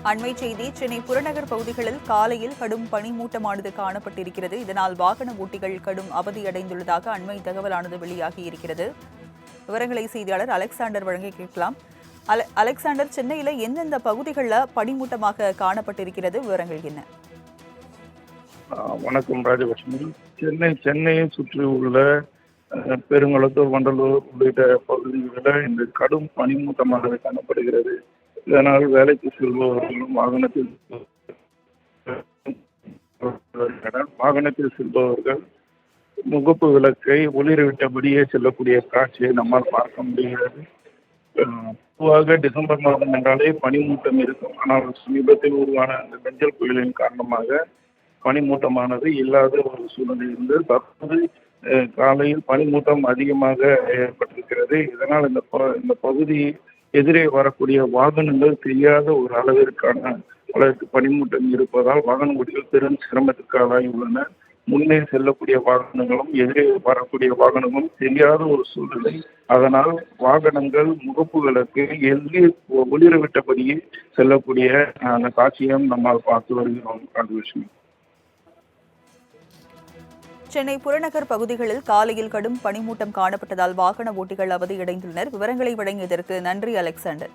அண்மை செய்தி சென்னை புறநகர் பகுதிகளில் காலையில் கடும் பனிமூட்டமானது காணப்பட்டிருக்கிறது. இதனால் வாகன ஓட்டிகள் கடும் அவதியடைந்துள்ளதாக அண்மை தகவலானது வெளியாகியிருக்கிறது. விவரங்களை செய்தியாளர் அலெக்சாண்டர் வழங்கி கேட்கலாம். அலெக்சாண்டர், சென்னையில எந்தெந்த பகுதிகளில் பனிமூட்டமாக காணப்பட்டிருக்கிறது, விவரங்கள் என்ன? வணக்கம் ராஜலட்சுமி. சென்னையை சுற்றி உள்ள பெருங்குளத்தூர், வண்டலூர் உள்ளிட்ட பகுதிகளில் இந்த கடும் பனிமூட்டமாக காணப்படுகிறது. இதனால் வேலைக்கு வாகனத்தில் செல்பவர்கள் முகப்பு விளக்கை ஒளிரவிட்டபடியே செல்லக்கூடிய காட்சியை நம்மால் பார்க்க முடிகிறது. பொதுவாக டிசம்பர் மாதம் என்றாலே பனிமூட்டம் இருக்கும். ஆனால் சமீபத்தில் உருவான அந்த பெஞ்சல் புயலின் காரணமாக பனிமூட்டமானது இல்லாத ஒரு சூழ்நிலை இருந்து தற்போது காலையில் பனிமூட்டம் அதிகமாக ஏற்பட்டிருக்கிறது. இதனால் இந்த பகுதி எதிரே வரக்கூடிய வாகனங்கள் தெரியாத ஒரு அளவிற்கான அளவிற்கு பனிமூட்டம் இருப்பதால் வாகன ஓட்டிகள் பெரும் சிரமத்திற்கு ஆளாகியுள்ளனர். முன்னே செல்லக்கூடிய வாகனங்களும் எதிரே வரக்கூடிய வாகனங்களும் தெரியாத ஒரு சூழ்நிலை. அதனால் வாகனங்கள் முகப்புகளுக்கு எதிரே ஒளிரவிட்டபடியே செல்லக்கூடிய அந்த காட்சியும் நம்மால் பார்த்து வருகிறோம். ராஜலட்சுமி, சென்னை புறநகர் பகுதிகளில் காலையில் கடும் பனிமூட்டம் காணப்பட்டதால் வாகன ஓட்டிகள் அவதியடைந்துள்ளனர். விவரங்களை வழங்கியதற்கு நன்றி அலெக்சாண்டர்.